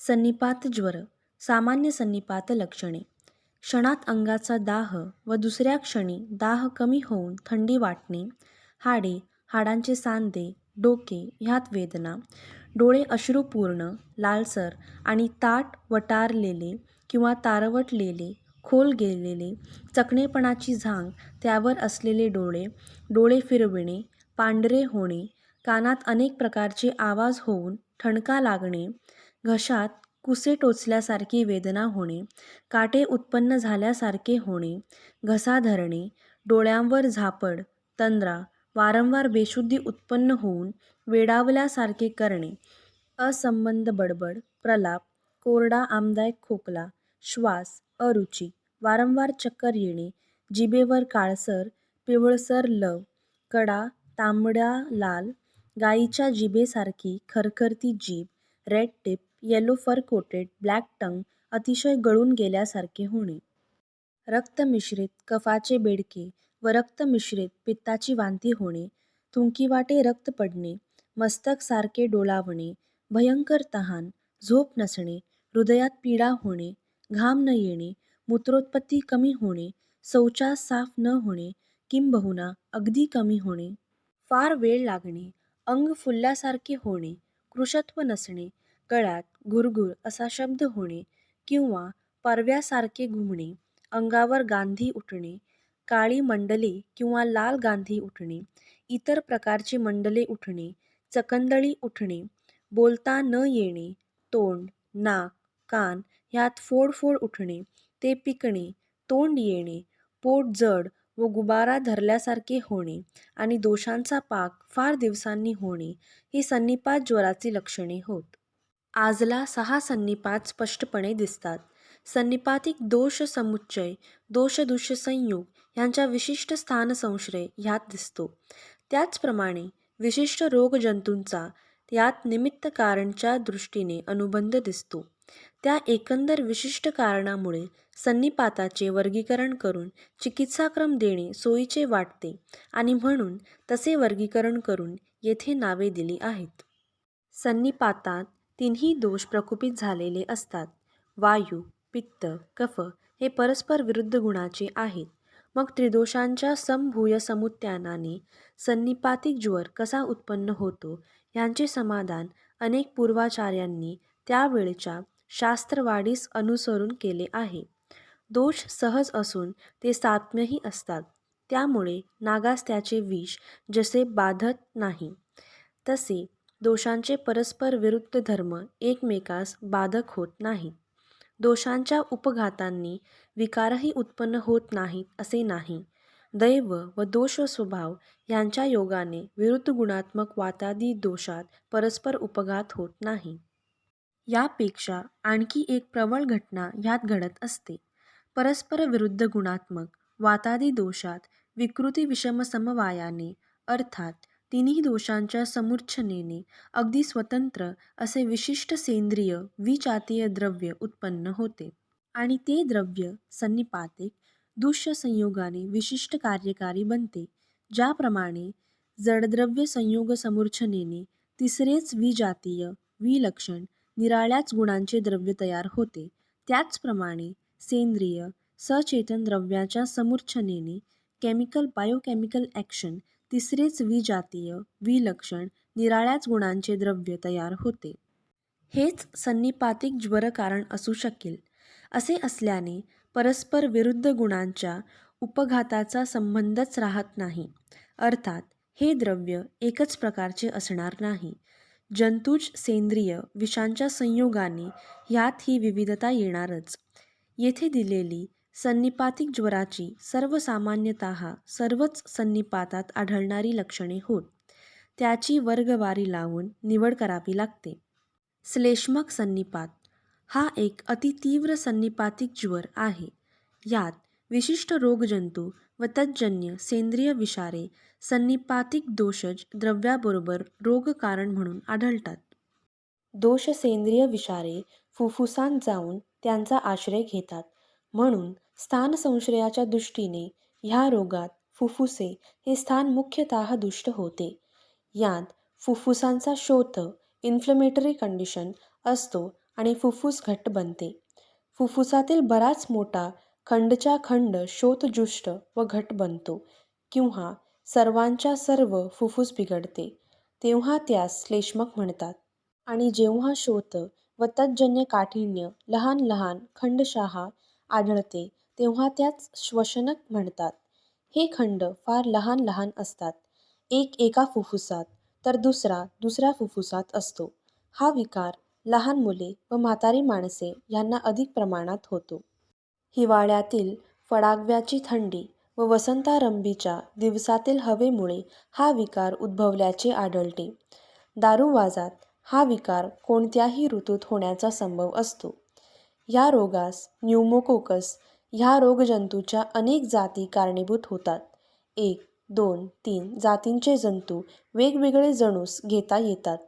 सन्निपात ज्वर. सामान्य सन्निपात लक्षणे. क्षणात अंगाचा दाह व दुसऱ्या क्षणी दाह कमी होऊन थंडी वाटणे, हाडे, हाडांचे सांधे, डोके ह्यात वेदना, डोळे अश्रुपूर्ण, लालसर आणि ताट वटारलेले किंवा तारवटलेले, खोल गेलेले, चकणेपणाची झांग, त्यावर असलेले डोळे, डोळे फिरविणे, पांढरे होणे, कानात अनेक प्रकारचे आवाज होऊन ठणका लागणे, घशात कुसे टोचल्यासारखी वेदना होणे, काटे उत्पन्न झाल्यासारखे होणे, घसा धरणे, डोळ्यांवर झापड, तंद्रा, वारंवार बेशुद्धी उत्पन्न होऊन वेडावल्यासारखे करणे, असंबद्ध बडबड, प्रलाप, कोरडा आमदायक खोकला, श्वास, अरुची, वारंवार चक्कर येणे, जिभेवर काळसर, पिवळसर लव, कडा, तांबडा लाल, गायीच्या जिभेसारखी खरखरती जीभ, red tip, yellow fur coated, black tongue, अतिशय गळून गेल्यासारखे होणे, रक्तमिश्रित कफाचे बेडके व रक्तमिश्रित पित्ताची वांती होणे, थुंकीवाटे रक्त पडणे, मस्तक सारखे डोलावणे, भयंकर तहान, झोप नसणे, हृदयात पीडा होणे, घाम न येणे, मूत्रोत्पत्ती कमी होणे, शौचास साफ न होणे किंबहुना अगदी कमी होणे, फार वेळ लागणे, अंग फुलल्यासारखे होणे, कृशत्व नसणे, गळ्यात गुरगुर असा शब्द होणे किंवा पारव्यासारखे घुमणे, अंगावर गांधी उठणे, काळी मंडले किंवा लाल गांधी उठणे, इतर प्रकारची मंडले उठणे, चकंदळी उठणे, बोलता न येणे, तोंड, नाक, कान ह्यात फोड उठणे, ते पिकणे, तोंड येणे, पोट जड व गुबारा धरल्यासारखे होणे आणि दोषांचा पाक फार दिवसांनी होणे ही सन्निपात ज्वराची लक्षणे होत. आजला 6 सन्निपात स्पष्टपणे दिसतात. सन्निपातिक दोष समुच्चय, दोष-दुष्य संयोग ह्यांचा विशिष्ट स्थान संश्रय ह्यात दिसतो. त्याचप्रमाणे विशिष्ट रोगजंतूंचा यात निमित्त कारणच्या दृष्टीने अनुबंध दिसतो. त्या एकंदर विशिष्ट कारणामुळे सन्निपाताचे वर्गीकरण करून चिकित्साक्रम देणे सोयीचे वाटते आणि म्हणून तसे वर्गीकरण करून येथे नावे दिली आहेत. सन्निपातात तिन्ही दोष प्रकुपित झालेले असतात. वायू, पित्त, कफ हे परस्पर विरुद्ध गुणाचे आहेत. मग त्रिदोषांच्या समभूय समुत्थानाने सन्निपातिक ज्वर कसा उत्पन्न होतो ह्यांचे समाधान अनेक पूर्वाचार्यांनी त्यावेळच्या शास्त्रवाडीस अनुसरून केले आहे. दोष सहज असून ते सात्म्यही असतात. त्यामुळे नागास त्याचे विष जसे बाधत नाही, तसे दोषांचे परस्पर विरुद्ध धर्म एकमेकास बाधक होत नाहीत. दोषांच्या उपघातांनी विकारही उत्पन्न होत नाहीत असे नाही. दैव व दोष स्वभाव यांच्या योगाने विरुद्ध गुणात्मक वातादी दोषात परस्पर उपघात होत नाही. यापेक्षा आणखी एक प्रबळ घटना ह्यात घडत असते. परस्पर विरुद्ध गुणात्मक वातादी दोषात विकृती विषम समवायाने अर्थात तिन्ही दोषांच्या समूर्च्छनेने अगदी स्वतंत्र असे विशिष्ट सेंद्रिय विजातीय द्रव्य उत्पन्न होते आणि ते द्रव्य सन्निपातिक दुष्य संयोगाने विशिष्ट कार्यकारी बनते. ज्याप्रमाणे जडद्रव्य संयोग समूर्च्छनेने तिसरेच विजातीय विलक्षण निराळ्याच गुणांचे द्रव्य तयार होते, त्याचप्रमाणे सेंद्रिय सचेतन द्रव्याच्या समूर्च्छनेने केमिकल बायोकेमिकल ॲक्शन तिसरेच विजातीय विलक्षण निराळ्याच गुणांचे द्रव्य तयार होते. हेच सन्निपातिक ज्वर कारण असू शकेल. असे असल्याने परस्पर विरुद्ध गुणांच्या उपघाताचा संबंधच राहत नाही. अर्थात हे द्रव्य एकच प्रकारचे असणार नाही. जंतुज सेंद्रिय विषांच्या संयोगाने ह्यात ही विविधता येणारच. येथे दिलेली सन्निपातिक ज्वराची सर्वसामान्यतः सर्वच सन्निपातात आढळणारी लक्षणे होत. त्याची वर्गवारी लावून निवड करावी लागते. श्लेष्मक सन्निपात हा एक अतितीव्र सन्निपातिक ज्वर आहे. यात विशिष्ट रोगजंतू व तज्जन्य सेंद्रिय विषारे सन्निपातिक दोषज द्रव्याबरोबर रोगकारण म्हणून आढळतात. दोष सेंद्रिय विषारे फुफ्फुसांत जाऊन त्यांचा आश्रय घेतात. म्हणून स्थानसंश्रयाच्या दृष्टीने ह्या रोगात फुफ्फुसे हे स्थान मुख्यतः दुष्ट होते. यात फुफ्फुसांचा शोथ इन्फ्लेमेटरी कंडिशन असतो आणि फुफ्फुस घट्ट बनते. फुफ्फुसातील बराच मोठा खंडच्या खंड शोथजुष्ट व घट्ट बनतो किंवा सर्वांच्या सर्व फुफ्फुस बिघडते, तेव्हा त्यास श्लेष्मक म्हणतात. आणि जेव्हा शोथ व तज्जन्य काठिण्य लहान लहान खंडशः आढळते, तेव्हा त्यास श्वसनक म्हणतात. हे खंड फार लहान लहान असतात. एक एका फुफ्फुसात तर दुसरा दुसऱ्या फुफ्फुसात असतो. हा विकार लहान मुले व म्हातारी माणसे यांना अधिक प्रमाणात होतो. हिवाळ्यातील फडाग्याची थंडी व वसंतारंभीच्या दिवसातील हवेमुळे हा विकार उद्भवल्याचे आढळते. दारूवाजात हा विकार कोणत्याही ऋतूत होण्याचा संभव असतो. या रोगास न्यूमोकोकस ह्या रोगजंतूच्या अनेक जाती कारणीभूत होतात. 1, 2, 3 जातींचे जंतू वेगवेगळे जणूस घेता येतात.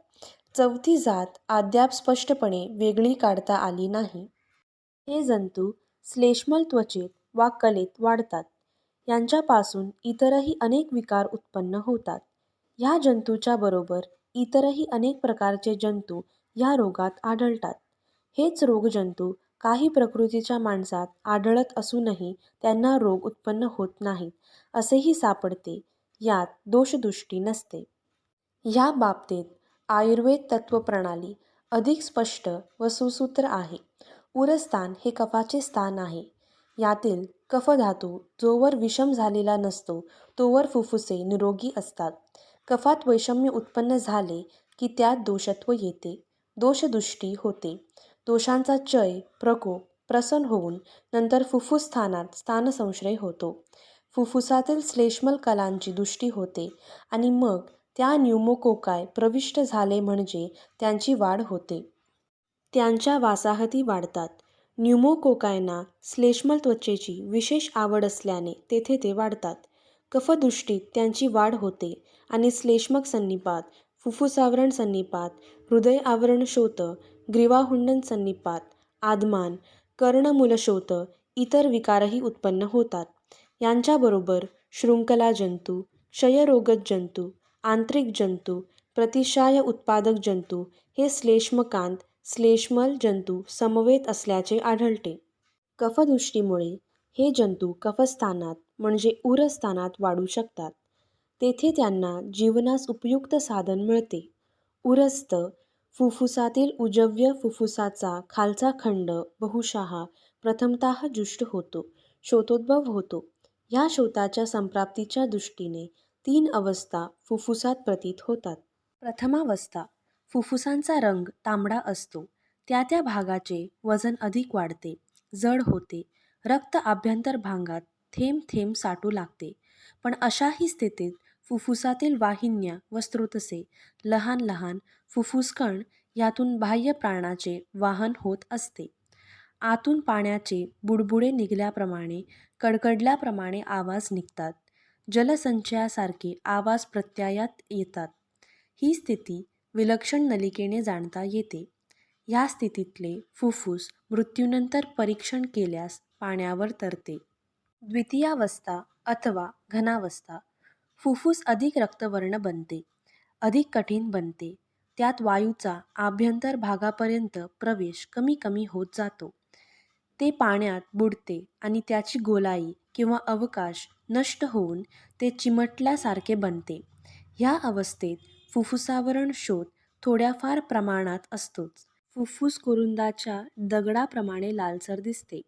चौथी जात अद्याप स्पष्टपणे वेगळी काढता आली नाही. हे जंतू श्लेष्मल त्वचेत वा कलेत वाढतात. यांच्यापासून इतरही अनेक विकार उत्पन्न होतात. ह्या जंतूच्या बरोबर इतरही अनेक प्रकारचे जंतू ह्या रोगात आढळतात. हेच रोगजंतू काही प्रकृतीच्या माणसात आढळत असूनही त्यांना रोग उत्पन्न होत नाहीत असेही सापडते. यात दोषदृष्टी नसते. ह्या बाबतीत आयुर्वेद तत्त्वप्रणाली अधिक स्पष्ट व सुसूत्र आहे. उरस्थान हे कफाचे स्थान आहे. यातील कफधातू जोवर विषम झालेला नसतो तोवर फुफ्फुसे निरोगी असतात. कफात वैषम्य उत्पन्न झाले की त्यात दोषत्व येते, दोषदृष्टी होते. दोषांचा चय, प्रकोप, प्रसन होऊन नंतर फुफ्फुस स्थानात स्थानसंश्रय होतो. फुफ्फुसातील श्लेष्मल कलांची दृष्टी होते आणि मग त्या न्यूमोकोकाय प्रविष्ट झाले म्हणजे त्यांची वाढ होते. त्यांच्या वासाहती वाढतात. न्यूमोकोकायना श्लेष्मल त्वचेची विशेष आवड असल्याने तेथे ते वाढतात. कफदृष्टीत त्यांची वाढ होते आणि श्लेष्मक सन्निपात, फुफ्फुसावरण सन्निपात, हृदय आवरण शोथ, ग्रीवाहुंडन सन्निपात, आदमान, कर्णमूलशोथ इतर विकारही उत्पन्न होतात. यांच्याबरोबर शृंखलाजंतू, क्षयरोगक जंतू, आंतरिक जंतू, प्रतिशाय उत्पादक जंतू हे श्लेष्मकांत श्लेष्मल जंतू समवेत असल्याचे आढळते. कफदृष्टीमुळे हे जंतू कफस्थानात म्हणजे उरस्थानात वाढू शकतात. तेथे त्यांना जीवनास उपयुक्त साधन मिळते. उरस्थ फुफ्फुसातील उजव्य फुफ्फुसाचा खालचा खंड बहुशः प्रथमतः जुष्ट होतो, शोथोद्भव होतो. ह्या शोथाच्या संप्राप्तीच्या दृष्टीने 3 अवस्था फुफ्फुसात प्रतीत होतात. प्रथमावस्था फुफ्फुसांचा रंग तांबडा असतो. त्या त्या भागाचे वजन अधिक वाढते, जड होते. रक्त आभ्यंतर भागात थेंब थेंब साठू लागते. पण अशाही स्थितीत फुफ्फुसातील वाहिन्या व स्रोतसे लहान लहान फुफ्फुसकण यातून बाह्य प्राणाचे वाहन होत असते. आतून पाण्याचे बुडबुडे निघाल्याप्रमाणे कडकडल्याप्रमाणे आवाज निघतात. जलसंचयासारखे आवाज प्रत्ययात येतात. ही स्थिती विलक्षण नलिकेने जाणता येते. ह्या स्थितीतले फुफ्फुस मृत्यूनंतर परीक्षण केल्यास पाण्यावर तरते. द्वितीयावस्था अथवा घनावस्था फुफ्फुस अधिक रक्तवर्ण बनते, अधिक कठीण बनते. त्यात वायूचा आभ्यंतर भागापर्यंत प्रवेश कमी कमी होत जातो. ते पाण्यात बुडते आणि त्याची गोलाई किंवा अवकाश नष्ट होऊन ते चिमटल्यासारखे बनते. ह्या अवस्थेत फुफ्फुसावरण शोथ थोड्याफार प्रमाणात असतोच. फुफ्फुस कुरुंदाच्या दगडाप्रमाणे लालसर दिसते.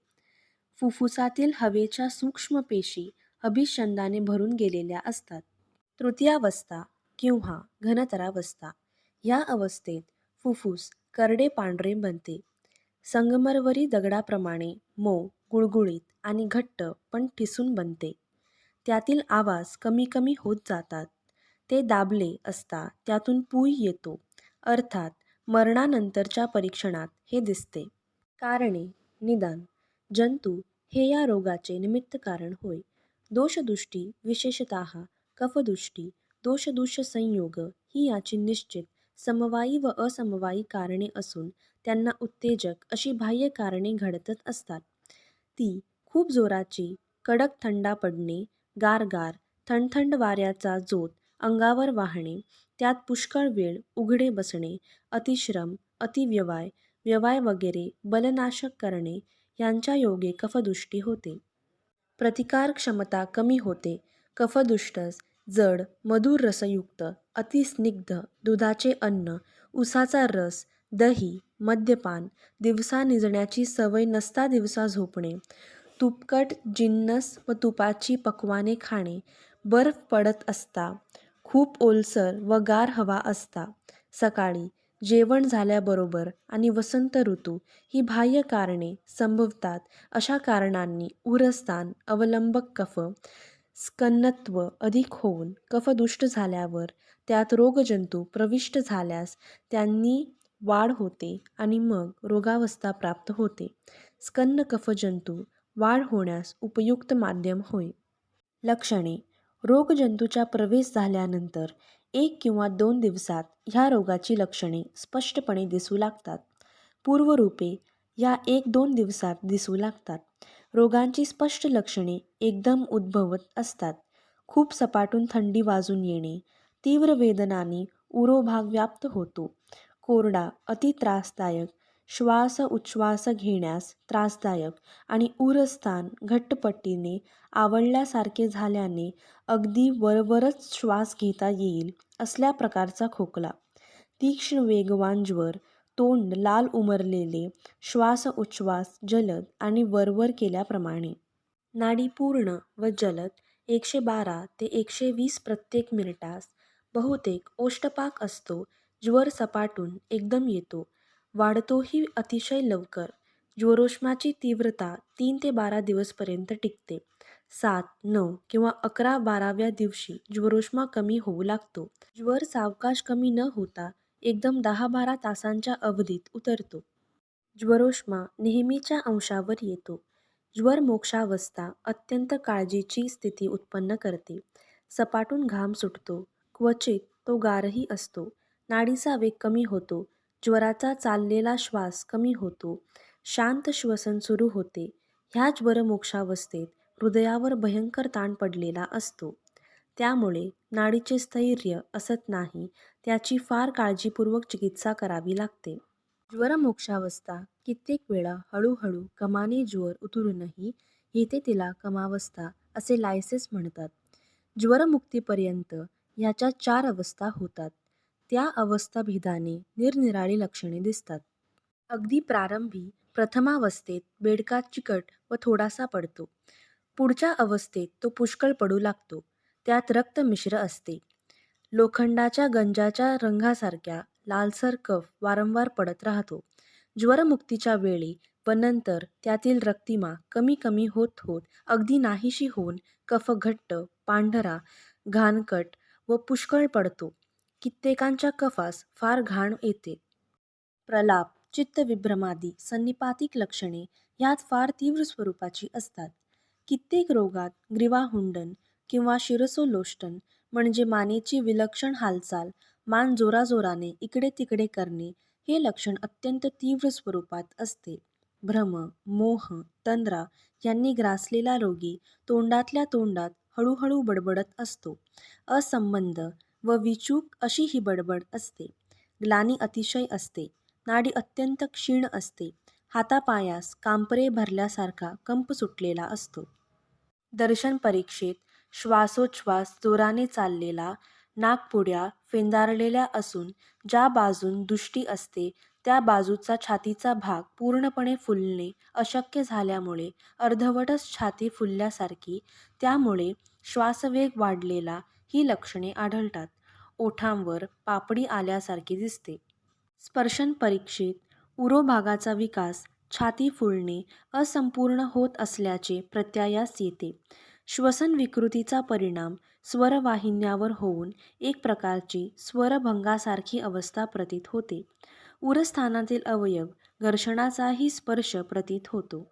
फुफ्फुसातील हवेच्या सूक्ष्म पेशी अभिष्यंदाने भरून गेलेल्या असतात. तृतीयावस्था किंवा घनतरावस्था या अवस्थेत फुफ्फुस करडे पांढरे बनते. संगमरवरी दगडाप्रमाणे मऊ, गुळगुळीत आणि घट्ट पण ठिसूळ बनते. त्यातील आवाज कमी कमी होत जातात. ते दाबले असता त्यातून पूय येतो. अर्थात मरणानंतरच्या परीक्षणात हे दिसते. कारणे निदान जंतू हे या रोगाचे निमित्त कारण होय. दोषदृष्टी विशेषतः कफदृष्टी दोषदूष संयोग ही याची निश्चित समवायी व असमवायी कारणे असून त्यांना उत्तेजक अशी बाह्य कारणे घडतच असतात. ती खूप जोराची कडक थंडा पडणे, गारगार थंडथंड वाऱ्याचा जोत अंगावर वाहणे, त्यात पुष्कळ वेळ उघडे बसणे, अतिश्रम, अतिव्यवाय व्यवाय वगैरे बलनाशक करणे यांच्या योगे कफदुष्टी होते. प्रतिकार क्षमता कमी होते. कफदुष्टस जड मधुर रसयुक्त अतिस्निग्ध दुधाचे अन्न, उसाचा रस, दही, मद्यपान, दिवसा निजण्याची सवय नसता दिवसा झोपणे, तुपकट जिन्नस व तुपाची पक्वाने खाणे, बर्फ पडत असता, खूप ओलसर व गार हवा असता, सकाळी जेवण झाल्याबरोबर आणि वसंत ऋतू ही बाह्य कारणे संभवतात. अशा कारणांनी उरस्थान अवलंबक कफ स्खलनत्व अधिक होऊन कफदुष्ट झाल्यावर त्यात रोगजंतू प्रविष्ट झाल्यास त्यांनी वाढ होते आणि मग रोगावस्था प्राप्त होते. स्खलन कफजंतू वाढ होण्यास उपयुक्त माध्यम होय. लक्षणे: रोगजंतूचा प्रवेश झाल्यानंतर 1 किंवा 2 दिवसात ह्या रोगाची लक्षणे स्पष्टपणे दिसू लागतात. पूर्वरूपे या 1-2 दिवसात दिसू लागतात. रोगांची स्पष्ट लक्षणे एकदम उद्भवत असतात. खूप सपाटून थंडी वाजून येणे, तीव्र वेदनांनी उरोभाग व्याप्त होतो, कोरडा अति त्रासदायक, श्वास उच्छ्वास घेण्यास त्रासदायक आणि उरस्थान घट्टपटीने आवळल्यासारखे झाल्याने अगदी वरवरच श्वास घेता येईल असल्या प्रकारचा खोकला, तीक्ष्ण वेगवान ज्वर, तोंड लाल उमरलेले, श्वास उच्छ्वास जलद आणि वरवर केल्याप्रमाणे. नाडी पूर्ण व जलद 112 ते 120 प्रत्येक मिनिटास. बहुतेक ओष्ठपाक असतो. ज्वर सपाटून एकदम येतो, वाढतोही अतिशय लवकर. ज्वरोष्माची तीव्रता 3 ते 12 दिवसपर्यंत टिकते. 7, 9 किंवा 11-12व्या दिवशी ज्वरोष्मा कमी होऊ लागतो. ज्वर सावकाश कमी न होता एकदम 10-12 तासांच्या अवधीत उतरतो. ज्वरोष्मा नेहमीच्या अंशावर येतो. ज्वरमोक्षावस्था अत्यंत काळजीची स्थिती उत्पन्न करते. सपाटून घाम सुटतो. क्वचित तो गारही असतो. नाडीचा वेग कमी होतो. ज्वराचा चाललेला श्वास कमी होतो. शांत श्वसन सुरू होते. ह्या ज्वरमोक्षावस्थेत हृदयावर भयंकर ताण पडलेला असतो. त्यामुळे नाडीचे स्थैर्य असत नाही. त्याची फार काळजीपूर्वक चिकित्सा करावी लागते. ज्वरमोक्षावस्था कित्येक वेळा हळूहळू कमाने ज्वर उतरूनही येते तिला कमावस्था असे लायसेस म्हणतात. ज्वरमुक्तीपर्यंत ह्याच्या 4 अवस्था होतात. त्या अवस्थाभेदाने निरनिराळी लक्षणे दिसतात. अगदी प्रारंभी प्रथमावस्थेत बेडका चिकट व थोडासा पडतो. पुढच्या अवस्थेत तो पुष्कळ पडू लागतो. त्यात रक्त मिश्र असते. लोखंडाच्या गंजाच्या रंगासारख्या लालसर कफ वारंवार पडत राहतो. ज्वरमुक्तीच्या वेळी व नंतर त्यातील रक्तिमा कमी कमी होत होत अगदी नाहीशी होऊन कफ घट्ट, पांढरा, घाणकट व पुष्कळ पडतो. कित्येकांच्या कफास फार घाण येते. प्रलाप, चित्तविभ्रमादी संनिपातिक लक्षणे ह्यात फार तीव्र स्वरूपाची असतात. कित्येक रोगात ग्रीवाहुंडन किंवा शिरसोलोष्टन म्हणजे मानेची विलक्षण हालचाल, मान जोराजोराने इकडे तिकडे करणे हे लक्षण अत्यंत तीव्र स्वरूपात असते. भ्रम, मोह, तंद्रा यांनी ग्रासलेला रोगी तोंडातल्या तोंडात हळूहळू बडबडत असतो. असंबद्ध व विचूक अशी ही बडबड असते. ग्लानी अतिशय असते. नाडी अत्यंत क्षीण असते. हातापायास कांपरे भरल्यासारखा कंप सुटलेला असतो. दर्शन परीक्षेत श्वासोच्छ्वास जोराने चाललेला, नाकपुड्या फेंदारलेल्या असून ज्या बाजून दृष्टी असते त्या बाजूचा छातीचा भाग पूर्णपणे फुलणे अशक्य झाल्यामुळे अर्धवटच छाती फुलल्यासारखी, त्यामुळे श्वासवेग वाढलेला ही लक्षणे आढळतात. ओठांवर पापडी आल्यासारखी दिसते. स्पर्शन परीक्षेत उरोभागाचा विकास, छाती फुलणे असंपूर्ण होत असल्याचे प्रत्ययास येते. श्वसन विकृतीचा परिणाम स्वरवाहिन्यावर होऊन एक प्रकारची स्वरभंगासारखी अवस्था प्रतीत होते. उरस्थानातील अवयव घर्षणाचाही स्पर्श प्रतीत होतो.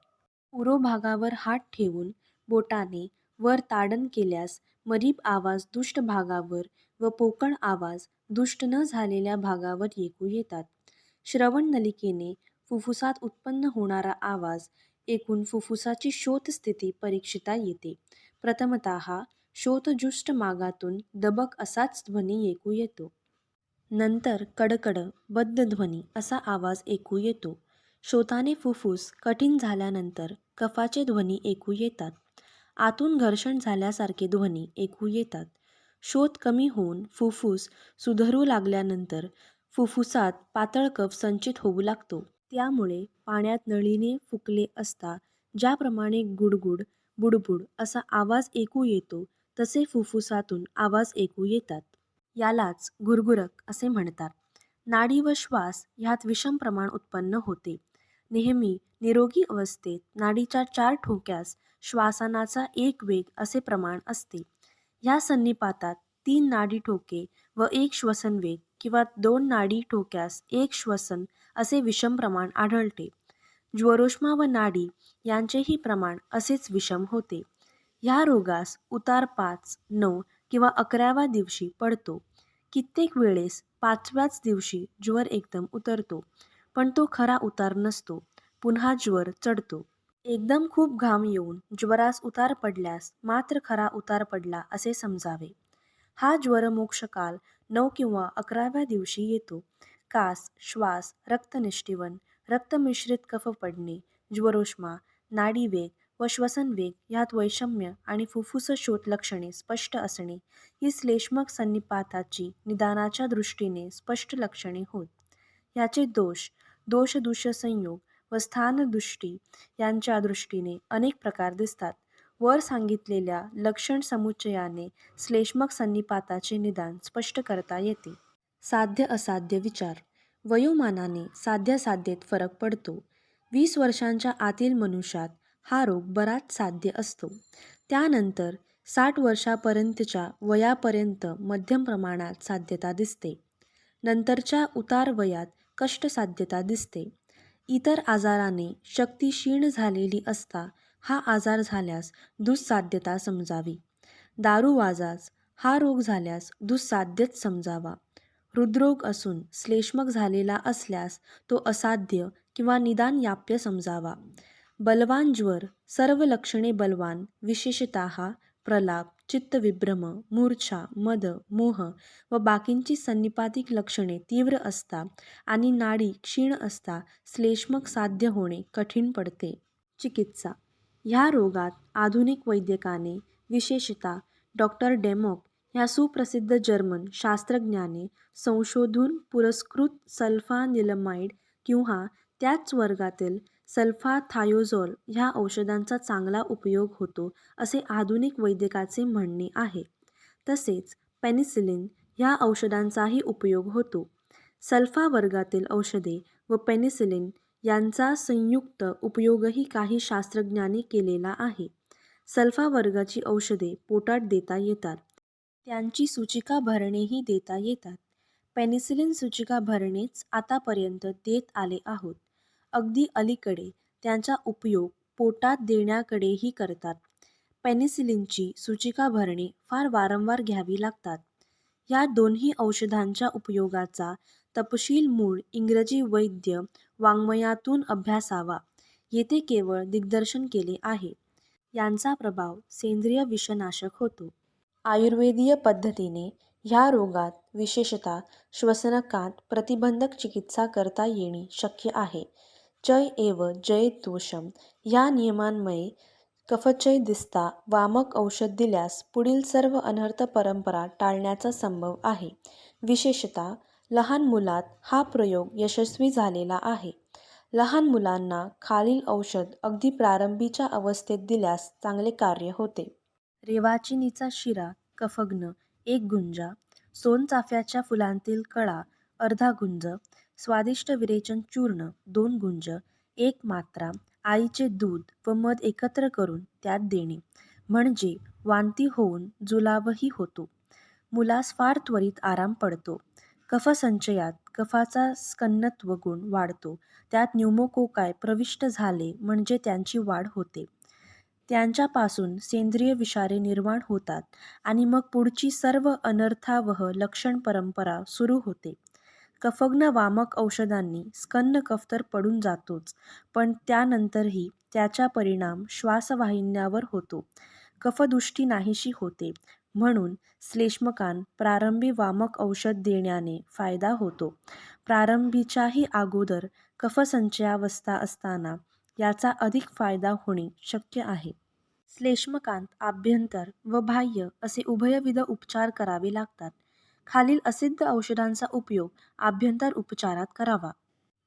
उरोभागावर हात ठेवून बोटाने वर ताडण केल्यास मरीप आवाज दुष्ट भागावर व पोकळ आवाज दुष्ट न झालेल्या भागावर ऐकू येतात. श्रवण नलिकेने फुफ्फुसात उत्पन्न होणारा आवाज ऐकून फुफ्फुसाची शोथस्थिती परीक्षिता येते. प्रथमतः शोथजुष्ट मागातून दबक असाच ध्वनी ऐकू येतो. नंतर कडकड बद्ध ध्वनी असा आवाज ऐकू येतो. शोथाने फुफ्फुस कठीण झाल्यानंतर कफाचे ध्वनी ऐकू येतात. आतून घर्षण झाल्यासारखे ध्वनी ऐकू येतात. शोथ कमी होऊन फुफ्फुस सुधरू लागल्यानंतर फुफ्फुसात पातळ कफ संचित होऊ लागतो. त्यामुळे पाण्यात नळीने फुकले असता ज्याप्रमाणे गुडगुड बुडबुड असा आवाज ऐकू येतो तसे फुफ्फुसातून आवाज ऐकू येतात. यालाच गुरगुरक असे म्हणतात. नाडी व श्वास ह्यात विषम प्रमाण उत्पन्न होते. नेहमी निरोगी अवस्थेत नाडीच्या 4 ठोक्यास श्वासानाचा 1 वेग असे प्रमाण असते. ह्या सन्निपातात 3 नाडी ठोके व 1 श्वसन वेग किंवा 2 नाडी ठोक्यास 1 श्वसन असे विषम प्रमाण आढळते. ज्वरोष्मा व नाडी यांचेही प्रमाण असेच विषम होते. ह्या रोगास उतार 5, 9 किंवा 11व्या दिवशी पडतो. कित्येक वेळेस 5व्याच दिवशी ज्वर एकदम उतरतो, पण तो खरा उतार नसतो. पुन्हा ज्वर चढतो. एकदम खूप घाम येऊन ज्वरास उतार पडल्यास मात्र खरा उतार पडला असे समजावे. हा ज्वरमोक्षकाल 9 किंवा 11व्या दिवशी येतो. कास, श्वास, रक्तनिष्ठीवन, रक्तमिश्रित कफ पडणे, ज्वरोष्मा, नाडीवेग व श्वसनवेग ह्यात वैषम्य आणि फुफ्फुस शोथ लक्षणे स्पष्ट असणे ही श्लेष्मक सन्निपाताची निदानाच्या दृष्टीने स्पष्ट लक्षणे होत. ह्याचे दोष, दोषदूष्य संयोग व स्थानदृष्टी यांच्या दृष्टीने अनेक प्रकार दिसतात. वर सांगितलेल्या लक्षण समुच्चयाने श्लेष्मक सन्निपाताचे निदान स्पष्ट करता येते. साध्य असाध्य विचार. वयोमानाने साध्यासाध्येत फरक पडतो. 20 वर्षांच्या आतील मनुष्यात हा रोग बराच साध्य असतो. त्यानंतर 60 वर्षापर्यंतच्या वयापर्यंत मध्यम प्रमाणात साध्यता दिसते. नंतरच्या उतार वयात कष्टसाध्यता दिसते. इतर आजाराने शक्ती क्षीण झालेली असता हा आजार झाल्यास दुस्साध्यता समजावी. दारूवाजास हा रोग झाल्यास दुस्साध्यच समजावा. हृदरोग असून श्लेष्मक झालेला असल्यास तो असाध्य किंवा निदान याप्य समजावा. बलवान ज्वर, सर्व लक्षणे बलवान, विशेषतः प्रलाप, चित्तविभ्रम, मूर्छा, मद, मोह व बाकींची सन्निपातिक लक्षणे तीव्र असता आणि नाडी क्षीण असता श्लेष्मक साध्य होणे कठीण पडते. चिकित्सा. ह्या रोगात आधुनिक वैद्यकाने विशेषतः डॉक्टर डेमॉक ह्या सुप्रसिद्ध जर्मन शास्त्रज्ञाने संशोधून पुरस्कृत सल्फानिलमाइड किंवा त्याच वर्गातील सल्फाथायोझोल ह्या औषधांचा चांगला उपयोग होतो असे आधुनिक वैद्यकाचे म्हणणे आहे. तसेच पेनिसिलिन ह्या औषधांचाही उपयोग होतो. सल्फा वर्गातील औषधे व पेनिसिलिन यांचा संयुक्त उपयोगही काही शास्त्रज्ञांनी केलेला आहे. सल्फा वर्गाची औषधे पोटात देता येतात. त्यांची सूचिका भरणेही देता येतात. पेनिसिलिन सूचिका भरणेच आतापर्यंत देत आले आहोत. अगदी अलीकडे त्यांचा उपयोग पोटात देण्याकडेही करतात. पेनिसिलिनची सूचिका भरणे फार वारंवार घ्यावी लागतात. या दोन्ही औषधांच्या उपयोगाचा तपशील मूळ इंग्रजी वैद्य वाङ्मयातून अभ्यासावा. येथे केवळ दिग्दर्शन केले आहे. यांचा प्रभाव सेंद्रिय विषनाशक होतो. आयुर्वेदीय पद्धतीने ह्या रोगात विशेषतः श्वसनकात प्रतिबंधक चिकित्सा करता येणे शक्य आहे. चय एव जयेत दोषम ह्या नियमान्वये कफचय दिसता वामक औषध दिल्यास पुढील सर्व अनर्थ परंपरा टाळण्याचा संभव आहे. विशेषतः लहान मुलात हा प्रयोग यशस्वी झालेला आहे. लहान मुलांना खालील औषध अगदी प्रारंभीच्या अवस्थेत दिल्यास चांगले कार्य होते. रेवाचिनीचा शिरा कफघ्न 1 गुंजा, सोनचाफ्याच्या फुलांतील कळा अर्धा गुंज, स्वादिष्ट विरेचन चूर्ण 2 गुंज, 1 मात्रा आईचे दूध व मध एकत्र करून त्यात देणे, म्हणजे वांती होऊन जुलाबही होतो. मुलास फार त्वरित आराम पडतो. कफसंचयात कफाचा स्कन्नत्व गुण वाढतो. त्यात न्यूमोकोकाय प्रविष्ट झाले म्हणजे त्यांची वाढ होते. त्यांच्यापासून सेंद्रिय विषारे निर्माण होतात आणि मग पुढची सर्व अनर्थावह लक्षण परंपरा सुरू होते. कफघ्न वामक औषधांनी स्कन्न कफ तर पडून जातोच, पण त्यानंतरही त्याचा परिणाम श्वासवाहिन्यावर होतो. कफदुष्टी नाहीशी होते. म्हणून श्लेष्मकांत प्रारंभी वामक औषध देण्याने फायदा होतो. प्रारंभीच्याही अगोदर कफसंचयावस्था असताना याचा अधिक फायदा होणे शक्य आहे. श्लेष्मकांत आभ्यंतर व बाह्य असे उभयविध उपचार करावे लागतात. खालील असिद्ध औषधांचा उपयोग आभ्यंतर उपचारात करावा.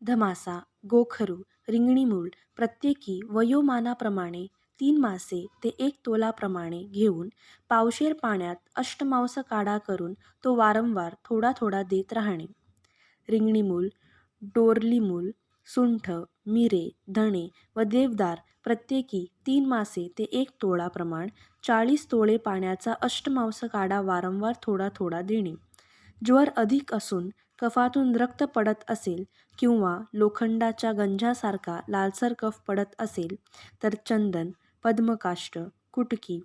धमासा, गोखरू, रिंगणीमूळ प्रत्येकी वयोमानाप्रमाणे 3 मासे ते 1 तोलाप्रमाणे घेऊन पावशेर पाण्यात अष्टमांस काढा करून तो वारंवार थोडा थोडा देत राहणे. रिंगणीमूळ, डोरलीमूळ, सुंठ, मिरे, धणे व देवदार प्रत्येकी 3 मासे ते 1 तोळाप्रमाण 40 तोळे पाण्याचा अष्टमांस काढा वारंवार थोडा थोडा देणे. ज्वर अधिक असून कफातून रक्त पडत असेल किंवा लोखंडाच्या गंजासारखा लालसर कफ पडत असेल तर चंदन, पद्मकाष्ठ, कुटकी,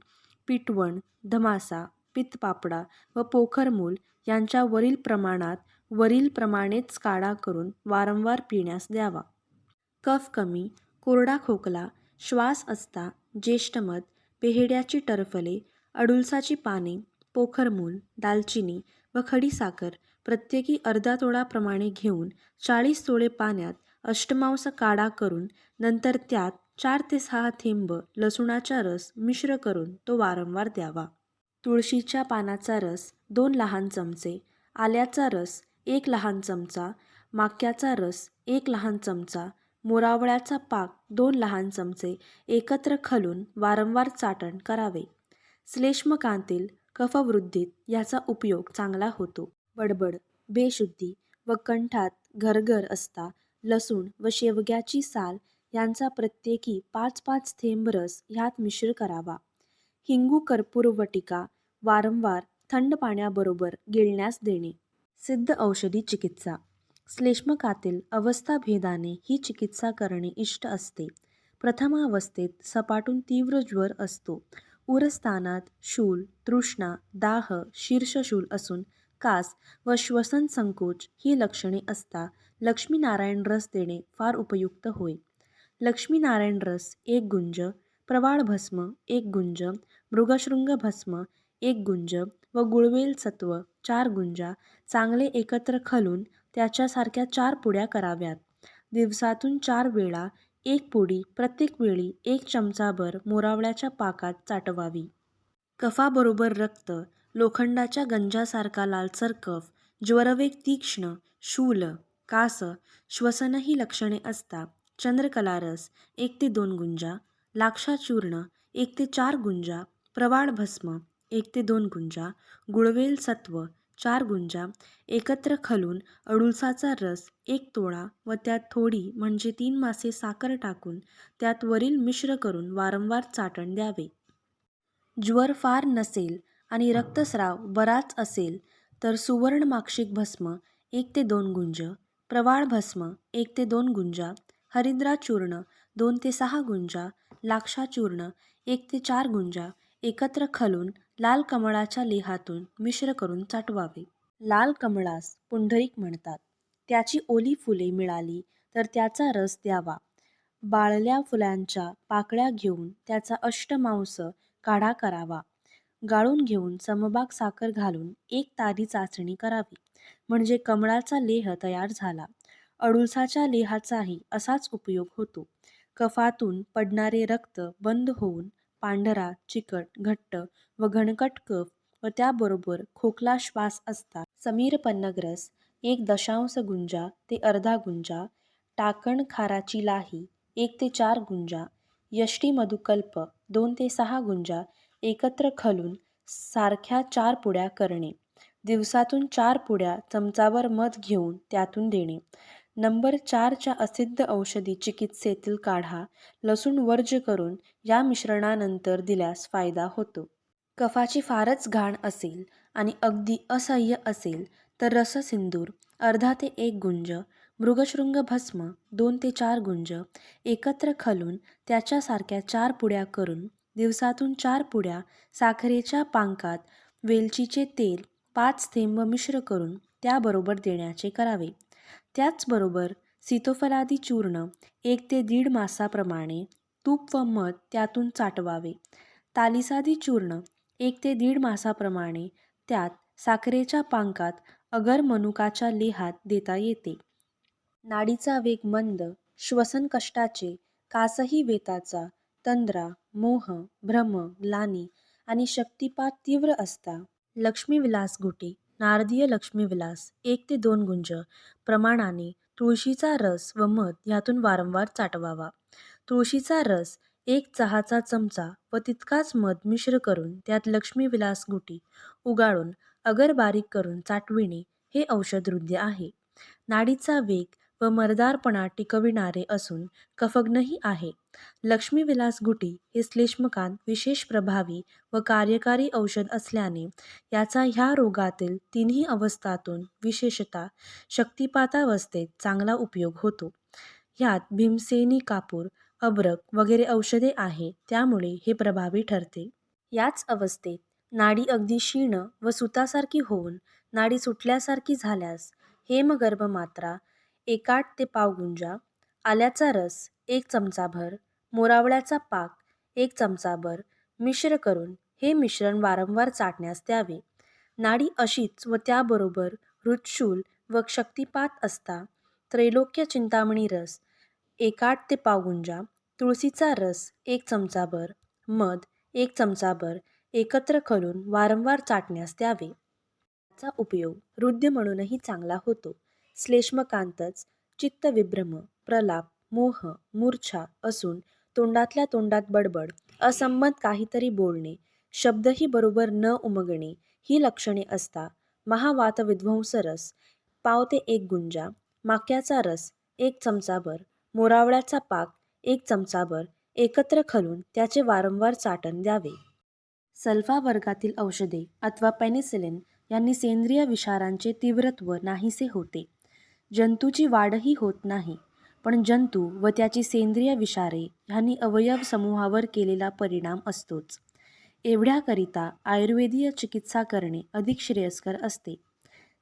पिटवण, धमासा, पित्तपापडा व पोखरमूल यांच्या वरील प्रमाणेच काढा करून वारंवार पिण्यास द्यावा. कफ कमी, कोरडा खोकला, श्वास असता, ज्येष्ठमध, बेहेड्याची टरफले, अडुळसाची पाने, पोखरमूल, दालचिनी व खडीसाखर प्रत्येकी अर्धा तोळाप्रमाणे घेऊन 40 तोळे पाण्यात अष्टमांस काढा करून नंतर त्यात 4 ते 6 थेंब लसुणाचा रस मिश्र करून तो वारंवार द्यावा. तुळशीच्या पानाचा रस 2 लहान चमचे, आल्याचा रस 1 लहान चमचा, माक्याचा रस 1 लहान चमचा, मोरावळ्याचा पाक 2 लहान चमचे एकत्र खलून वारंवार चाटण करावे. श्लेष्मकांतील कफवृद्धीत याचा उपयोग चांगला होतो. बडबड, बेशुद्धी व कंठात घरघर असता लसूण व शेवग्याची साल यांचा प्रत्येकी 5-5 थेंब रस ह्यात मिश्र करावा. हिंगू कर्पूर वटिका वारंवार थंड पाण्याबरोबर गिळण्यास देणे. सिद्ध औषधी चिकित्सा. श्लेष्मकातील अवस्थाभेदाने ही चिकित्सा करणे इष्ट असते. प्रथमावस्थेत सपाटून तीव्र ज्वर असतो. उरस्थानात शूल, तृष्णा, दाह, शीर्षशूल असून कास व श्वसन संकोच ही लक्षणे असता लक्ष्मीनारायण रस देणे फार उपयुक्त होय. लक्ष्मीनारायण रस 1 गुंज, प्रवाळ भस्म 1 गुंज, मृगशृंग भस्म 1 गुंज व गुळवेल सत्व 4 गुंजा चांगले एकत्र खलून त्याच्यासारख्या 4 पुड्या कराव्यात. दिवसातून 4 वेळा 1 पुडी प्रत्येक वेळी 1 चमचाभर मोरावळ्याच्या पाकात चाटवावी. कफाबरोबर रक्त, लोखंडाच्या गंजासारखा लालसर कफ, ज्वरवेग तीक्ष्ण, शूल, कास, श्वसन ही लक्षणे असता चंद्रकला रस 1 ते 2 गुंजा, लाक्षाचूर्ण 1 ते 4 गुंजा, प्रवाळ भस्म 1 ते 2 गुंजा, गुळवेल सत्व 4 गुंजा एकत्र खलून अडुळसाचा रस 1 तोळा व त्यात थोडी म्हणजे 3 मासे साखर टाकून त्यात वरील मिश्र करून वारंवार चाटण द्यावे. ज्वर फार नसेल आणि रक्तस्राव बराच असेल तर सुवर्णमाक्षिक भस्म 1 ते 2 गुंज, प्रवाळ भस्म 1 ते 2 गुंजा, हरिद्राचूर्ण 2 ते 6 गुंजा, लाक्षाचूर्ण 1 ते 4 गुंजा एकत्र खलून लाल कमळाच्या लेहातून मिश्र करून चाटवावे. लाल कमळास पुंडरीक म्हणतात. त्याची ओली फुले मिळाली तर त्याचा रस द्यावा. बाळल्या फुलांच्या पाकळ्या घेऊन त्याचा अष्टमांस काढा करावा. गाळून घेऊन समभाग साखर घालून 1 तारी चाचणी करावी. म्हणजे कमळाचा लेह तयार झाला. अडुळसाच्या लेहाचाही असाच उपयोग होतो. कफातून पडणारे रक्त बंद होऊन पांढरा, चिकट, घट्ट व घणकट कफ व त्याबरोबर खोकला श्वास असता समीर पन्नगरस 1 गुंजा ते अर्धा गुंजा, टाकण खाराची लाही 1 ते 4 गुंजा, यष्टी मधुकल्प 2 ते 6 गुंजा एकत्र खलून सारख्या 4 पुड्या करणे. दिवसातून 4 पुड्या चमचावर मध घेऊन त्यातून देणे. नंबर 4च्या असिद्ध औषधी चिकित्सेतील काढा लसूण वर्ज करून या मिश्रणानंतर दिल्यास फायदा होतो. कफाची फारच घाण असेल आणि अगदी असह्य असेल तर रससिंदूर अर्धा ते 1 गुंज, मृगशृंग भस्म 2 ते 4 गुंज एकत्र खलून त्याच्यासारख्या 4 पुड्या करून दिवसातून 4 पुड्या साखरेच्या पांकात वेलचीचे तेल 5 थेंब मिश्र करून त्याबरोबर देण्याचे करावे. त्याचबरोबर सीतोफलादी चूर्ण 1 ते 1.5 मासाप्रमाणे तूप व मध त्यातून चाटवावे. तालिसादी चूर्ण 1 ते 1.5 मासाप्रमाणे त्यात साखरेच्या पांकात अगर मनुकाच्या लेहात देता येते. नाडीचा वेग मंद, श्वसन कष्टाचे, कासही वेताचा, तंद्रा, मोह, भ्रम, ग्लानी आणि शक्तिपात तीव्र असता. लक्ष्मीविलास घुटे. नारदीय लक्ष्मीविलास 1 ते 2 गुंज प्रमाणाने तुळशीचा रस व मध ह्यातून वारंवार चाटवावा. तुळशीचा रस 1 चहाचा चमचा व तितकाच मध मिश्र करून त्यात लक्ष्मीविलास गुटी उगाळून अगर बारीक करून चाटविणे हे औषध हृद्य आहे. नाडीचा वेग व मर्दारपणा टिकविणारे असून कफग्नही आहे. लक्ष्मीविलास गुटी हे श्लेष्मकांत विशेष प्रभावी व कार्यकारी औषध असल्याने याचा ह्या रोगातील तिन्ही अवस्थांतून विशेषतः शक्तिपातावस्थेत चांगला उपयोग होतो. ह्यात भीमसेनी कापूर, अभ्रक वगैरे औषधे आहे, त्यामुळे हे प्रभावी ठरते. याच अवस्थेत नाडी अगदी क्षीण व सुतासारखी होऊन नाडी सुटल्यासारखी झाल्यास हेमगर्भ मात्रा 1/8 ते पाव गुंजा, आल्याचा रस 1 चमचाभर, मोरावळ्याचा पाक 1 चमचाभर मिश्र करून हे मिश्रण वारंवार चाटण्यास द्यावे. नाडी अशीच व त्याबरोबर हृदशूल व शक्तिपात असता त्रैलोक्य चिंतामणी रस 1/8 ते पाव गुंजा, तुळशीचा रस 1 चमचाभर, मध 1 चमचाभर एकत्र करून वारंवार चाटण्यास द्यावे. याचा उपयोग हृद्य म्हणूनही चांगला होतो. श्लेष्मकांतच चित्तविभ्रम, प्रलाप, मोह, मूर्छा असून तोंडातल्या तोंडात बडबड, असंमत काहीतरी बोलणे, शब्दही बरोबर न उमगणे ही लक्षणे असता महावातविध्वंस रस पाव ते 1 गुंजा, माक्याचा रस 1 चमचाभर, मोरावळ्याचा पाक 1 चमचाभर एकत्र घालून त्याचे वारंवार चाटण द्यावे. सल्फा वर्गातील औषधे अथवा पेनिसिलिन यांनी सेंद्रिय विषारांचे तीव्रत्व नाहीसे होते. जंतूची वाढही होत नाही, पण जंतू व त्याची सेंद्रिय विषारे ह्यांनी अवयव समूहावर केलेला परिणाम असतोच. एवढ्याकरिता आयुर्वेदीय चिकित्सा करणे अधिक श्रेयस्कर असते.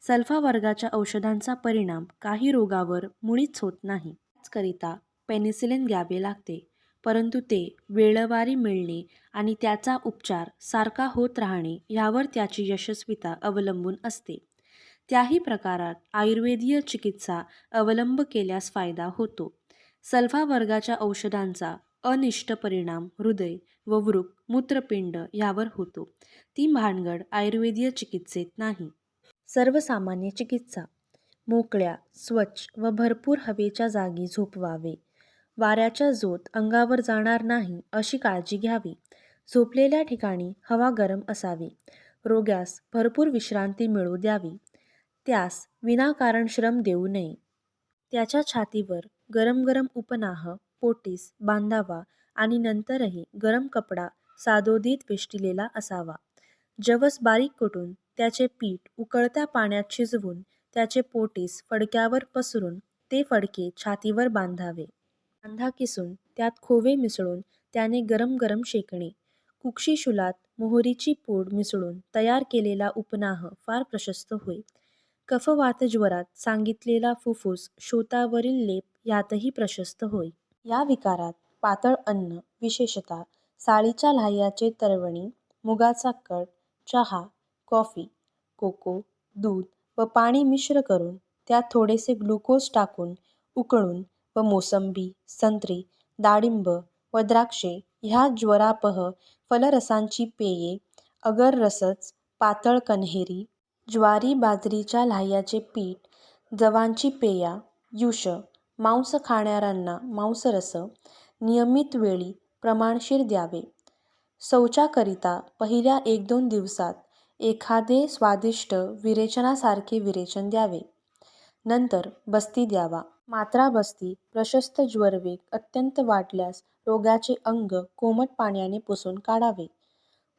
सल्फा वर्गाच्या औषधांचा परिणाम काही रोगावर मुळीच होत नाही. त्याचकरिता पेनिसिलिन घ्यावे लागते, परंतु ते वेळेवारी मिळणे आणि त्याचा उपचार सारखा होत राहणे यावर त्याची यशस्वीता अवलंबून असते. त्याही प्रकारात आयुर्वेदीय चिकित्सा अवलंब केल्यास फायदा होतो. सल्फा वर्गाच्या औषधांचा अनिष्ट परिणाम हृदय व वृक, मूत्रपिंड यावर होतो. ती भानगड आयुर्वेदीय चिकित्सेत नाही. सर्वसामान्य चिकित्सा. मोकळ्या, स्वच्छ व भरपूर हवेच्या जागी झोपवावे. वाऱ्याच्या झोत अंगावर जाणार नाही अशी काळजी घ्यावी. झोपलेल्या ठिकाणी हवा गरम असावी. रोग्यास भरपूर विश्रांती मिळू द्यावी. त्यास विनाकारण श्रम देऊ नये. त्याच्या छातीवर गरम गरम उपनाह पोटीस बांधावा आणि नंतरही गरम कपडा सादोदित वेष्टिलेला असावा. जवस बारीक कुटून त्याचे पीठ उकळत्या पाण्यात शिजवून त्याचे पोटीस फडक्यावर पसरून ते फडके छातीवर बांधावे. कांदा किसून त्यात खोवे मिसळून त्याने गरम गरम शेकणे. कुक्षिशूलात मोहरीची पूड मिसळून तयार केलेला उपनाह फार प्रशस्त होय. कफवातज्वरात सांगितलेला फुफ्फुस शोथावरील लेप यातही प्रशस्त होय. या विकारात पातळ अन्न, विशेषतः साळीच्या लाह्याचे तरवणी, मुगाचा कट, चहा, कॉफी, कोको, दूध व पाणी मिश्र करून त्यात थोडेसे ग्लुकोज टाकून उकळून व मोसंबी, संत्री, डाळिंब व द्राक्षे ह्या ज्वरापह फलरसांची पेये, अगर रसच, पातळ कण्हेरी, ज्वारी बाजरीच्या लाह्याचे पीठ, जवांची पेया, युष, मांस खाणाऱ्यांना मांसरस नियमित वेळी प्रमाणशीर द्यावे. शौचाकरिता पहिल्या 1-2 दिवसात एखादे स्वादिष्ट विरेचनासारखे विरेचन द्यावे. नंतर बस्ती द्यावा. मात्रा बस्ती प्रशस्त ज्वरवेग अत्यंत वाढल्यास रोग्याचे अंग कोमट पाण्याने पुसून काढावे.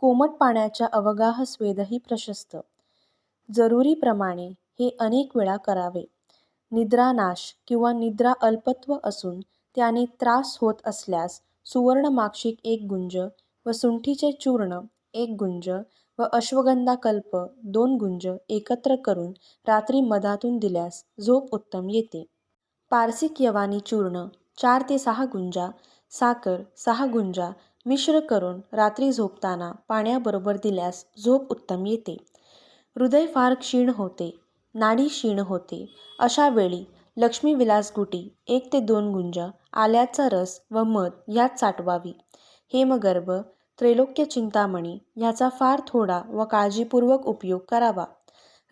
कोमट पाण्याच्या अवगाह स्वेदही प्रशस्त. जरुरीप्रमाणे हे अनेक वेळा करावे. निद्रानाश किंवा निद्रा अल्पत्व असून त्याने त्रास होत असल्यास सुवर्णमाक्षिक 1 गुंज व सुंठीचे चूर्ण 1 गुंज व अश्वगंधा कल्प 2 गुंज एकत्र करून रात्री मधातून दिल्यास झोप उत्तम येते. पारसिक यवानी चूर्ण 4 ते 6 गुंजा, साखर 6 गुंजा मिश्र करून रात्री झोपताना पाण्याबरोबर दिल्यास झोप उत्तम येते. हृदय फार क्षीण होते, नाडी क्षीण होते, अशा वेळी लक्ष्मीविलास गुटी 1 ते 2 गुंज आल्याचा रस व मध यात साठवावी. हेमगर्भ, त्रैलोक्य चिंतामणी ह्याचा फार थोडा व काळजीपूर्वक उपयोग करावा.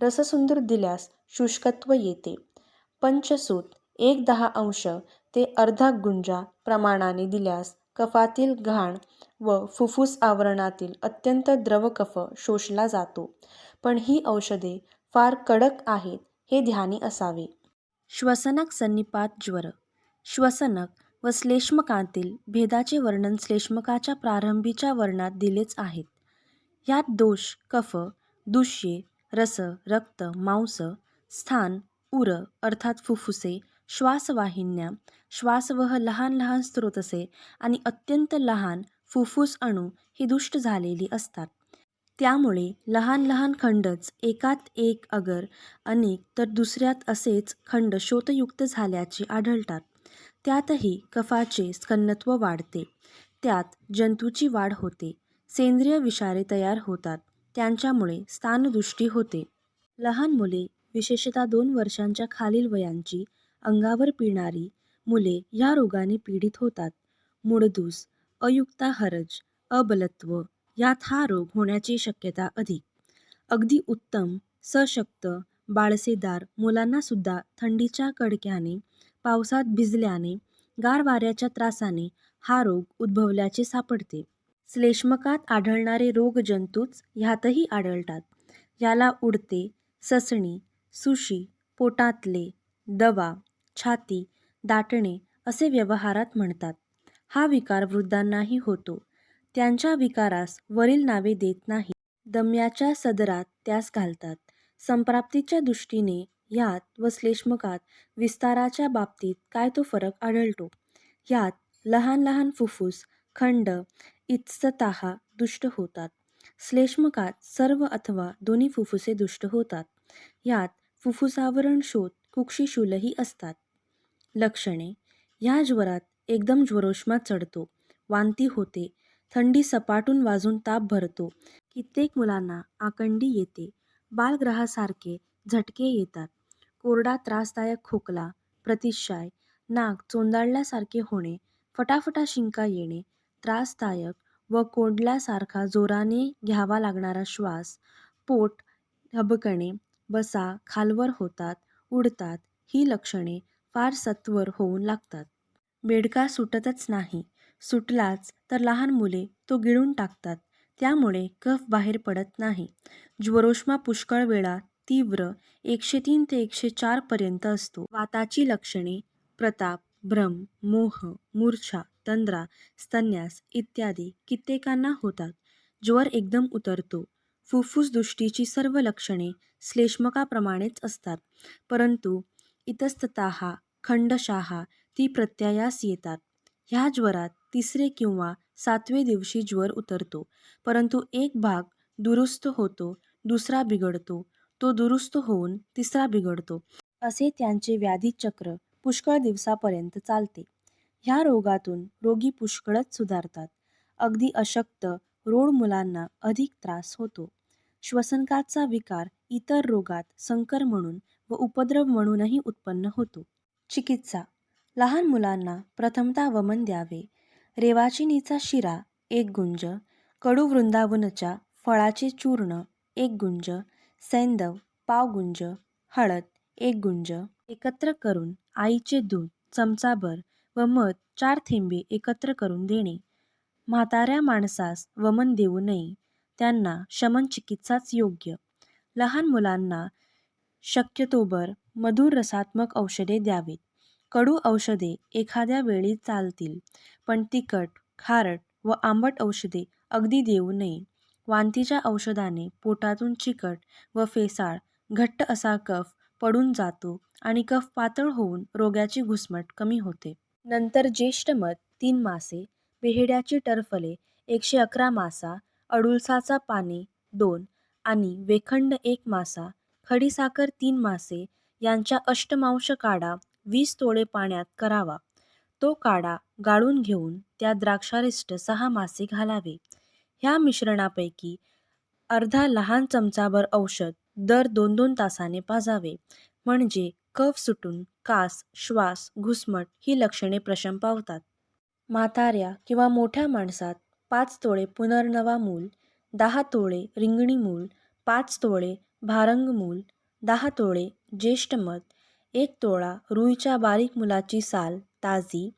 रससुंदर दिल्यास शुष्कत्व येते. पंचसूत 1/10 ते अर्धा गुंजा प्रमाणाने दिल्यास कफातील घाण व फुफ्फुस आवरणातील अत्यंत द्रव कफ शोषला जातो. पण ही औषधे फार कडक आहेत हे ध्यानी असावे. श्वसनक सन्निपात ज्वर. श्वसनक व श्लेष्मकांतील भेदाचे वर्णन श्लेष्मकाच्या प्रारंभीच्या वर्णात दिलेच आहेत. यात दोष, कफ, दुष्ये, रस, रक्त, मांस, स्थान, उर अर्थात फुफ्फुसे, श्वासवाहिन्या, श्वासवह लहान लहान स्रोतसे आणि अत्यंत लहान फुफ्फुस अणू ही दुष्ट झालेली असतात. त्यामुळे लहान लहान खंडच एकात एक अगर अनेक तर दुसऱ्यात असेच खंड शोथयुक्त झाल्याचे आढळतात. त्यातही कफाचे स्खलनत्व वाढते. त्यात जंतूची वाढ होते. सेंद्रिय विषारे तयार होतात. त्यांच्यामुळे स्थानदुष्टी होते. लहान मुले, विशेषतः 2 वर्षांच्या खालील वयांची, अंगावर पिळणारी मुले ह्या रोगाने पीडित होतात. मूळदूस, अयुक्ताहरज, अबलत्व यात हा रोग होण्याची शक्यता अधिक. अगदी उत्तम, सशक्त, बाळसेदार मुलांनासुद्धा थंडीच्या कडाक्याने, पावसात भिजल्याने, गार वाऱ्याच्या त्रासाने हा रोग उद्भवल्याचे सापडते. श्लेष्मकात आढळणारे रोगजंतूच ह्यातही आढळतात. याला उडते, ससणी, सुशी, पोटातले, दवा, छाती, दाटणे असे व्यवहारात म्हणतात. हा विकार वृद्धांनाही होतो. त्यांच्या विकारास वरील नावे देत नाही. दम्याच्या सदरात त्यास घालतात. संप्राप्तीच्या दृष्टीने ह्यात व श्लेष्मकात विस्ताराच्या बाबतीत काय तो फरक आढळतो. ह्यात लहान लहान फुफ्फुस खंड इत्स्ततः दुष्ट होतात. श्लेष्मकात सर्व अथवा दोन्ही फुफ्फुसे दुष्ट होतात. ह्यात फुफ्फुसावरण शोथ कुक्षिशूलही असतात. लक्षणे. ह्या ज्वरात एकदम ज्वरोष्मा चढतो, वांती होते, थंडी सपाटून वाजून ताप भरतो, कित्येक मुलांना आकंडी येते, बालग्रहासारखे झटके येतात, कोरडा त्रासदायक खोकला, प्रतिशाय, नाक चोंदाळल्यासारखे होणे, फटाफटा शिंका येणे, त्रासदायक व कोंडल्यासारखा जोराने घ्यावा लागणारा श्वास, पोट हबकणे, बसा खालवर होतात, उडतात ही लक्षणे फार सत्वर होऊन लागतात. बेडका सुटतच नाही. सुटलाच तर लहान मुले तो गिळून टाकतात. त्यामुळे कफ बाहेर पडत नाही. ज्वरोष्मा पुष्कळ वेळा तीव्र 103 ते 104 पर्यंत असतो. वाताची लक्षणे प्रताप, भ्रम, मोह, मूर्छा, तंद्रा, स्तन्यास इत्यादी कित्येकांना होतात. ज्वर एकदम उतरतो. फुफ्फुस दृष्टीची सर्व लक्षणे श्लेष्मकाप्रमाणेच असतात, परंतु इतस्ततः खंडशः ती प्रत्ययास येतात. ह्या ज्वरात 3रे किंवा 7वे दिवशी ज्वर उतरतो, परंतु एक भाग दुरुस्त होतो, दुसरा बिघडतो, तो दुरुस्त होऊन 3रा बिघडतो, असे त्यांचे व्याधीचक्र पुष्कळ दिवसापर्यंत चालते. ह्या रोगातून रोगी पुष्कळच सुधारतात. अगदी अशक्त, रोड मुलांना अधिक त्रास होतो. श्वसनकाचा विकार इतर रोगात संकर म्हणून व उपद्रव म्हणूनही उत्पन्न होतो. चिकित्सा. लहान मुलांना प्रथमतः वमन द्यावे. रेवाचिनीचा शिरा 1 गुंज, कडू वृंदावनच्या फळाचे चूर्ण 1 गुंज, सैंधव पाव गुंज, हळद 1 गुंज एकत्र करून आईचे दूध चमचाभर व मध 4 थेंबे एकत्र करून देणे. म्हाताऱ्या माणसास वमन देऊ नये. त्यांना शमन चिकित्साच योग्य. लहान मुलांना शक्यतोवर मधुर रसात्मक औषधे द्यावीत. कडू औषधे एखाद्या वेळी चालतील, पण तिखट, खारट व आंबट औषधे अगदी देऊ नये. वांतीच्या औषधाने पोटातून चिकट व फेसाळ, घट्ट असा कफ पडून जातो आणि कफ पातळ होऊन रोग्याची घुसमट कमी होते. नंतर ज्येष्ठमध 3 मासे, बेहड्याची टरफले 111 मासा, अडुळसाचा पाने 2 आणि वेखंड 1 मासा, खडीसाखर 3 मासे यांच्या अष्टमांश काढा 20 तोळे पाण्यात करावा. तो काढा गाळून घेऊन त्यात द्राक्षारिष्ट 6 मासे घालावे. ह्या मिश्रणापैकी अर्धा लहान चमचाभर औषध दर 2-2 तासाने पाजावे. म्हणजे कफ सुटून कास, श्वास, घुसमट ही लक्षणे प्रशम पावतात. म्हाताऱ्या किंवा मोठ्या माणसात 5 तोळे पुनर्नवा मूल, 10 तोळे रिंगणी मूल, 5 तोळे भारंग मूल, 10 तोळे ज्येष्ठ मध, 1 तोळा रुईच्या बारीक मुलाची साल ताजी,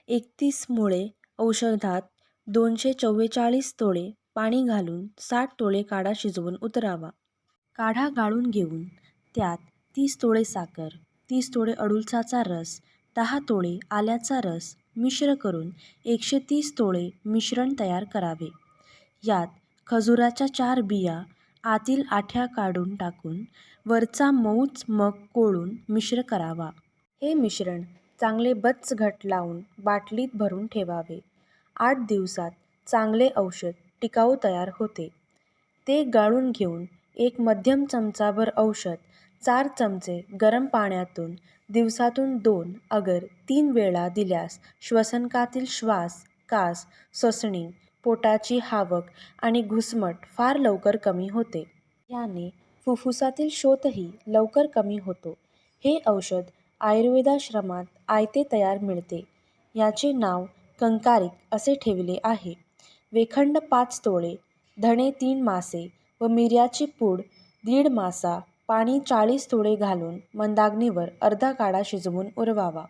31 मुळे औषधात, 244 तोळे पाणी घालून 60 तोळे काढा शिजवून उतरावा. काढा गाळून घेऊन त्यात 30 तोळे साखर, 30 तोळे अडुळसाचा रस, 10 तोळे आल्याचा रस मिश्र करून 130 तोळे मिश्रण तयार करावे. यात खजुराच्या 4 बिया आतील आठ्या काढून टाकून वरचा मऊच मग कोळून मिश्र करावा. हे मिश्रण चांगले बच्च घट लावून बाटलीत भरून ठेवावे. 8 दिवसात चांगले औषध टिकाऊ तयार होते. ते गाळून घेऊन एक मध्यम चमचाभर औषध 4 चमचे गरम पाण्यातून दिवसातून 2 अगर 3 वेळा दिल्यास श्वसनकातील श्वास, कास, सोसणी, पोटाची हावक आणि घुसमट फार लवकर कमी होते. याने फुफ्फुसातील शोथही लवकर कमी होतो. हे औषध आयुर्वेदाश्रमात आयते तयार मिळते. याचे नाव कंकारिक असे ठेवले आहे. वेखंड 5 तोळे, धणे 3 मासे व मिऱ्याची पूड 1.5 मासा पाणी 40 तोळे घालून मंदाग्नीवर अर्धा काढा शिजवून उरवावा.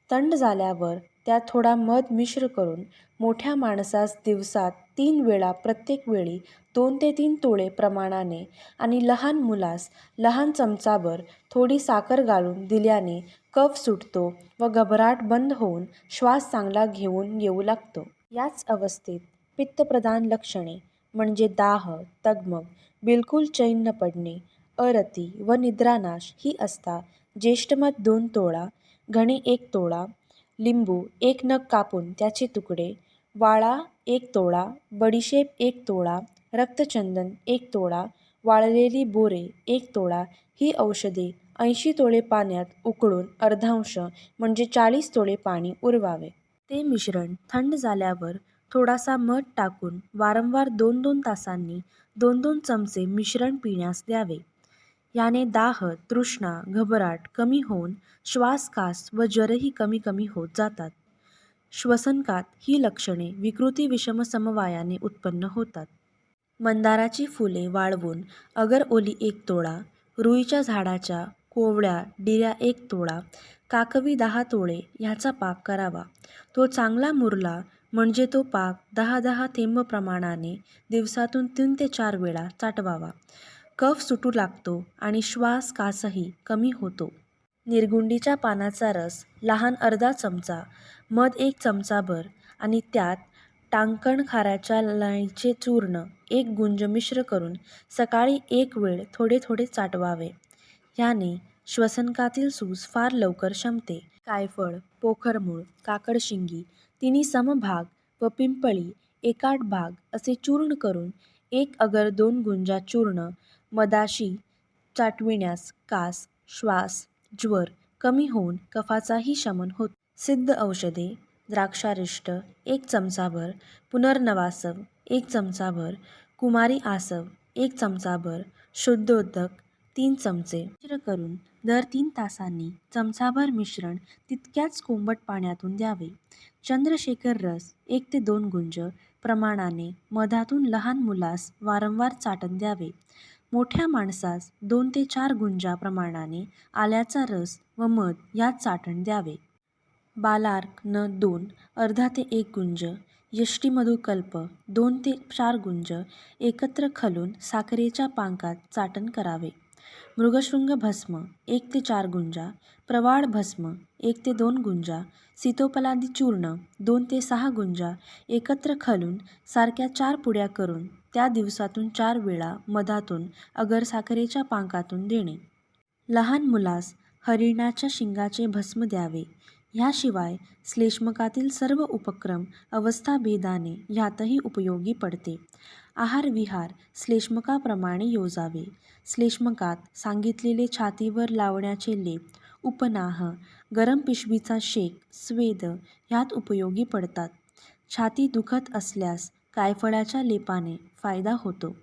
थंड झाल्यावर त्यात थोडा मध मिश्र करून मोठ्या माणसास दिवसात 3 वेळा प्रत्येक वेळी 2 ते 3 तोळे प्रमाणाने आणि लहान मुलास लहान चमचाभर थोडी साखर घालून दिल्याने कफ सुटतो व घबराट बंद होऊन श्वास चांगला घेऊन येऊ लागतो. याच अवस्थेत पित्तप्रधान लक्षणे म्हणजे दाह, तगमग, बिलकुल चैन न पडणे, अरती व निद्रानाश ही असता. ज्येष्ठमध 2 तोळा, घणे 1 तोळा, लिंबू 1 नग कापून त्याचे तुकडे, वाळा 1 तोळा, बडीशेप 1 तोळा, रक्तचंदन 1 तोळा, वाळलेली बोरे 1 तोळा ही औषधे 80 तोळे पाण्यात उकळून अर्धांश म्हणजे 40 तोळे पाणी उरवावे. ते मिश्रण थंड झाल्यावर थोडासा मध टाकून वारंवार 2-2 तासांनी 2-2 चमचे मिश्रण पिण्यास द्यावे. याने दाह, तृष्णा, घबराट कमी होऊन श्वास, कास व ज्वरही कमी कमी होत जातात. श्वसनकात ही लक्षणे विकृती विषम समवायाने उत्पन्न होतात. मंदाराची फुले वाळवून अगर ओली 1 तोळा, रुईच्या झाडाच्या कोवळ्या डिऱ्या 1 तोळा, काकवी 10 तोळे ह्याचा पाक करावा. तो चांगला मुरला म्हणजे तो पाक 10-10 थेंब प्रमाणाने दिवसातून 3 ते 4 वेळा चाटवावा. कफ सुटू लागतो आणि श्वास, कासही कमी होतो. निरगुंडीच्या पानाचा रस लहान अर्धा चमचा, मध 1 चमचाभर आणि त्यात टांकण खाऱ्याच्या लाईचे चूर्ण 1 गुंज मिश्र करून सकाळी 1 वेळ थोडे थोडे चाटवावे. याने श्वसनकातील सूज फार लवकर शमते. कायफळ, पोखरमूळ, काकडशिंगी तिन्ही समभाग व पिंपळी एकाठ भाग असे चूर्ण करून 1 अगर 2 गुंजा चूर्ण मधाशी चाटविण्यास कास, श्वास, ज्वर कमी होऊन कफाचाही शमन होतो. सिद्ध औषधे द्राक्षारिष्ट 1 चमचाभर, पुनर्नवासव 1 चमचाभर, कुमारी आसव 1 चमचाभर, शुद्धोदक 3 चमचे मिश्र करून दर 3 तासांनी चमचाभर मिश्रण तितक्याच कोंबट पाण्यातून द्यावे. चंद्रशेखर रस 1 ते 2 गुंज प्रमाणाने मधातून लहान मुलास वारंवार चाटण द्यावे. मोठ्या माणसास 2 ते 4 गुंजा प्रमाणाने आल्याचा रस व मध यात चाटण द्यावे. बालार्क न 2 अर्धा ते 1 गुंज, यष्टीमधुकल्प 2 ते 4 गुंज एकत्र खलून साखरेच्या पाकात चाटण करावे. मृगशृंग भस्म 1 ते 4 गुंजा, प्रवाळ भस्म 1 ते 2 गुंजा, सीतोपलादी चूर्ण 2 ते 6 गुंजा एकत्र खलून सारख्या 4 पुड्या करून त्या दिवसातून 4 वेळा मधातून अगर साखरेच्या पाकातून देणे. लहान मुलास हरिणाच्या शिंगाचे भस्म द्यावे. ह्याशिवाय श्लेष्मकातील सर्व उपक्रम अवस्थाभेदाने ह्यातही उपयोगी पडते. आहार-विहार श्लेष्मकाप्रमाणे योजावे. श्लेष्मकात सांगितलेले छातीवर लावण्याचे लेप उपनाह, गरम पिशवीचा शेक, स्वेद ह्यात उपयोगी पडतात. छाती दुखत असल्यास कायफळाच्या लेपाने फायदा होतो.